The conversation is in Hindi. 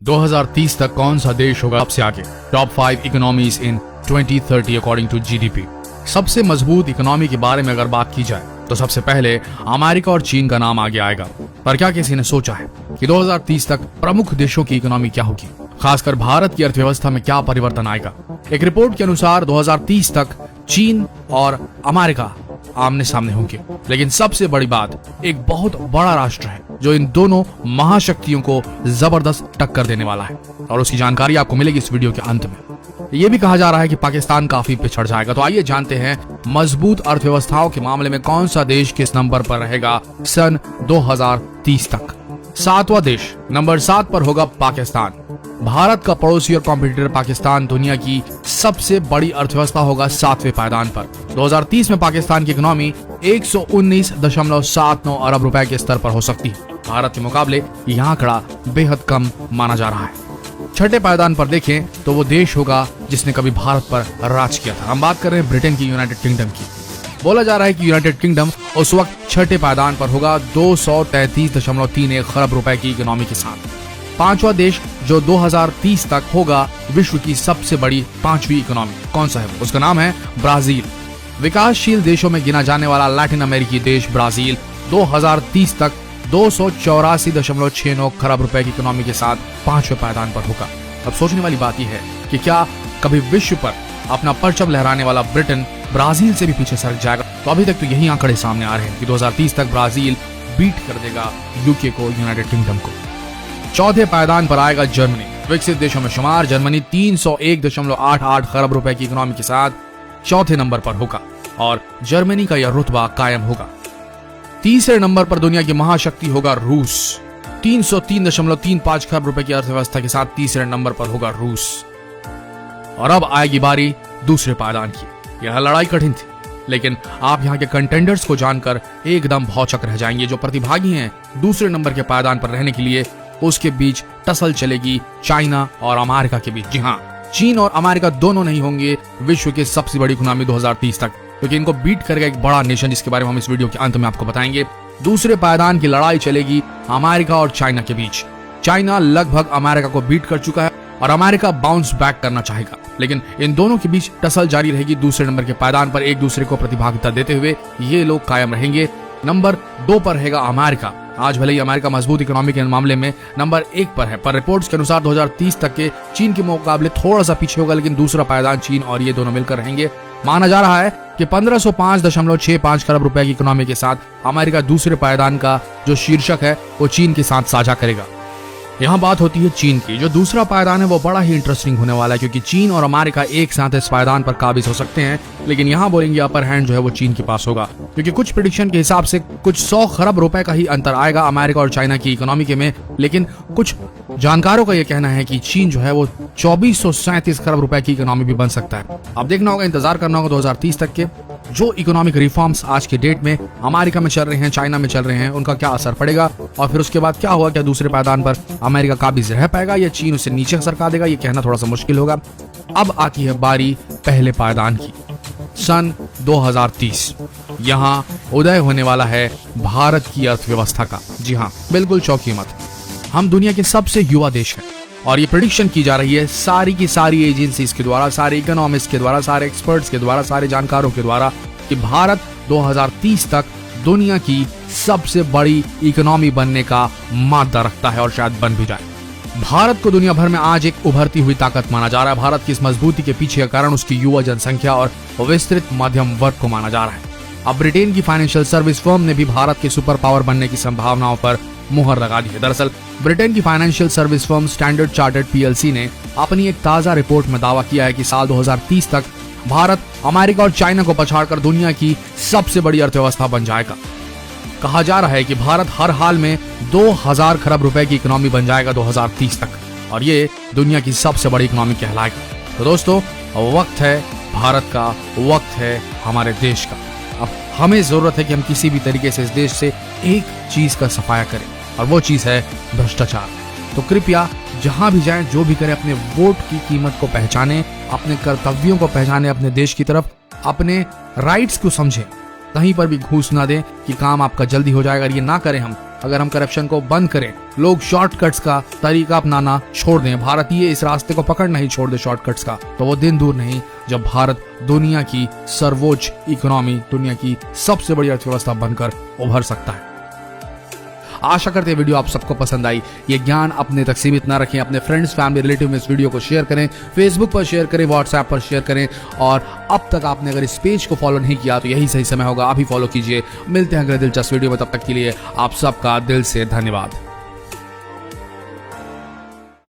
2030 तक कौन सा देश होगा सबसे आगे? Top 5 economies in 2030 according to GDP. सबसे मजबूत इकोनॉमी के बारे में अगर बात की जाए तो सबसे पहले अमेरिका और चीन का नाम आगे आएगा। पर क्या किसी ने सोचा है कि 2030 तक प्रमुख देशों की इकोनॉमी क्या होगी, खासकर भारत की अर्थव्यवस्था में क्या परिवर्तन आएगा? एक रिपोर्ट के अनुसार 2030 तक चीन और अमेरिका आमने सामने होंगे, लेकिन सबसे बड़ी बात, एक बहुत बड़ा राष्ट्र है जो इन दोनों महाशक्तियों को जबरदस्त टक्कर देने वाला है, और उसकी जानकारी आपको मिलेगी इस वीडियो के अंत में। ये भी कहा जा रहा है कि पाकिस्तान काफी पिछड़ जाएगा। तो आइए जानते हैं मजबूत अर्थव्यवस्थाओं के मामले में कौन सा देश किस नंबर पर रहेगा सन 2030 तक। 7वां देश नंबर 7 पर होगा पाकिस्तान। भारत का पड़ोसी और कॉम्पिटिटर पाकिस्तान दुनिया की सबसे बड़ी अर्थव्यवस्था होगा 7वें पायदान पर। 2030 में पाकिस्तान की इकोनॉमी 119.79 अरब रुपए के स्तर पर हो सकती है। भारत के मुकाबले यह आंकड़ा बेहद कम माना जा रहा है। छठे पायदान पर देखें तो वो देश होगा जिसने कभी भारत पर राज किया था। हम बात कर रहे हैं ब्रिटेन की, यूनाइटेड किंगडम की। बोला जा रहा है कि यूनाइटेड किंगडम उस वक्त छठे पायदान पर होगा 233.31 खरब रुपए की इकोनॉमी के साथ। 5वां देश जो 2030 तक होगा विश्व की सबसे बड़ी 5वीं इकोनॉमी, कौन सा है? उसका नाम है ब्राजील। विकासशील देशों में गिना जाने वाला लैटिन अमेरिकी देश ब्राजील 2030 तक 284.69 खरब रुपए की इकोनॉमी के साथ 5वें पायदान पर होगा। अब सोचने वाली बात यह है कि क्या कभी विश्व पर अपना परचम लहराने वाला ब्रिटेन ब्राजील से भी पीछे सरक जाएगा? तो अभी तक तो यही आंकड़े सामने आ रहे हैं कि 2030 तक ब्राजील बीट कर देगा यूके को, यूनाइटेड किंगडम को। चौथे पायदान पर आएगा जर्मनी। विकसित देशों में शुमार जर्मनी 301.88 खरब रुपए की इकोनॉमी के साथ चौथे नंबर पर होगा, और जर्मनी का यह रुतबा कायम होगा। तीसरे नंबर पर दुनिया की महाशक्ति होगा रूस। 303.35 खरब रुपए की अर्थव्यवस्था के साथ तीसरे नंबर पर होगा रूस। और अब आएगी बारी दूसरे पायदान की। यह लड़ाई कठिन थी, लेकिन आप यहाँ के कंटेंडर्स को जानकर एकदम भौचक रह जाएंगे। जो प्रतिभागी हैं दूसरे नंबर के पायदान पर रहने के लिए, उसके बीच टसल चलेगी चाइना और अमेरिका के बीच। जी हाँ, चीन और अमेरिका दोनों नहीं होंगे विश्व की सबसे बड़ी इकोनॉमी 2030 तक, क्योंकि इनको बीट करेगा एक बड़ा नेशन, जिसके बारे में हम इस वीडियो के अंत में आपको बताएंगे। दूसरे पायदान की लड़ाई चलेगी अमेरिका और चाइना के बीच। चाइना लगभग अमेरिका को बीट कर चुका है और अमेरिका बाउंस बैक करना चाहेगा, लेकिन इन दोनों के बीच टसल जारी रहेगी। दूसरे नंबर के पायदान पर एक दूसरे को प्रतिभागिता देते हुए ये लोग कायम रहेंगे। नंबर 2 पर रहेगा अमेरिका। आज भले ही अमेरिका मजबूत इकोनॉमी के मामले में नंबर 1 पर है, पर रिपोर्ट्स के अनुसार 2030 तक के चीन के मुकाबले थोड़ा सा पीछे होगा, लेकिन दूसरा पायदान चीन और ये दोनों मिलकर रहेंगे। माना जा रहा है कि 1505.65 खरब रुपए की इकोनॉमी के साथ अमेरिका दूसरे पायदान का जो शीर्षक है वो चीन के साथ साझा करेगा। यहाँ बात होती है चीन की। जो दूसरा पायदान है वो बड़ा ही इंटरेस्टिंग होने वाला है, क्योंकि चीन और अमेरिका एक साथ इस पायदान पर काबिज हो सकते हैं, लेकिन यहाँ बोलेंगे अपर हैंड जो है वो चीन के पास होगा, क्योंकि कुछ प्रेडिक्शन के हिसाब से कुछ 100 खरब रुपए का ही अंतर आएगा अमेरिका और चाइना की इकोनॉमी के में। लेकिन कुछ जानकारों का यह कहना है कि चीन जो है वो 2437 खरब रुपए की इकोनॉमी भी बन सकता है। अब देखना होगा, इंतजार करना होगा 2030 तक के जो इकोनॉमिक रिफॉर्म्स आज के डेट में अमेरिका में चल रहे हैं, चाइना में चल रहे हैं, उनका क्या असर पड़ेगा, और फिर उसके बाद क्या होगा। क्या दूसरे पायदान पर अमेरिका काबिज रह पाएगा या चीन उसे नीचे सरका देगा? ये कहना थोड़ा सा मुश्किल होगा। अब आती है बारी पहले पायदान की, सन 2030। यहाँ उदय होने वाला है भारत की अर्थव्यवस्था का। जी हाँ, बिल्कुल चौंकिए मत, हम दुनिया के सबसे युवा देश हैं, और ये प्रेडिक्शन की जा रही है सारी की सारी एजेंसीज के द्वारा, सारे इकोनॉमिस्ट के द्वारा, सारे एक्सपर्ट्स के द्वारा, सारे जानकारों के द्वारा, कि भारत 2030 तक दुनिया की सबसे बड़ी इकोनॉमी बनने का मादा रखता है, और शायद बन भी जाए। भारत को दुनिया भर में आज एक उभरती हुई ताकत माना जा रहा है। भारत की इस मजबूती के पीछे का कारण उसकी युवा जनसंख्या और विस्तृत मध्यम वर्ग को माना जा रहा है। अब ब्रिटेन की फाइनेंशियल सर्विस फर्म ने भी भारत के सुपर पावर बनने की संभावनाओं पर मुहर लगा दी है। दरअसल ब्रिटेन की financial service firm standard chartered PLC ने अपनी एक ताजा रिपोर्ट में दावा किया है कि साल 2030 तक भारत अमेरिका और चाइना को पछाड़कर दुनिया की सबसे बड़ी अर्थव्यवस्था बन जाएगा। कहा जा रहा है कि भारत हर हाल में 2000 खरब रुपए की इकोनॉमी बन जाएगा 2030 तक, और ये दुनिया की सबसे बड़ी इकोनॉमी कहलाएगा। तो दोस्तों, वक्त है भारत का, वक्त है हमारे देश का। अब हमें जरूरत है कि हम किसी भी तरीके से इस देश से एक चीज का सफाया करें, और वो चीज है भ्रष्टाचार। तो कृपया जहां भी जाएं, जो भी करें, अपने वोट की कीमत को पहचानें, अपने कर्तव्यों को पहचानें, अपने देश की तरफ अपने राइट्स को समझें। कहीं पर भी घूस ना दें कि काम आपका जल्दी हो जाएगा। ये ना करें हम, अगर हम करप्शन को बंद करें, लोग शॉर्टकट्स का तरीका अपनाना छोड़ दें, भारतीय इस रास्ते को पकड़ना ही छोड़ दे शॉर्टकट्स का, तो वो दिन दूर नहीं जब भारत दुनिया की सर्वोच्च इकोनॉमी, दुनिया की सबसे बड़ी अर्थव्यवस्था बनकर उभर सकता है। आशा करते हैं वीडियो आप सबको पसंद आई। ये ज्ञान अपने तक सीमित ना रखें, अपने फ्रेंड्स, फैमिली, रिलेटिव में इस वीडियो को शेयर करें, फेसबुक पर शेयर करें, व्हाट्सएप पर शेयर करें। और अब तक आपने अगर इस पेज को फॉलो नहीं किया तो यही सही समय होगा, अभी फॉलो कीजिए। मिलते हैं अगले दिलचस्प वीडियो में, तब तक के लिए आप सबका दिल से धन्यवाद।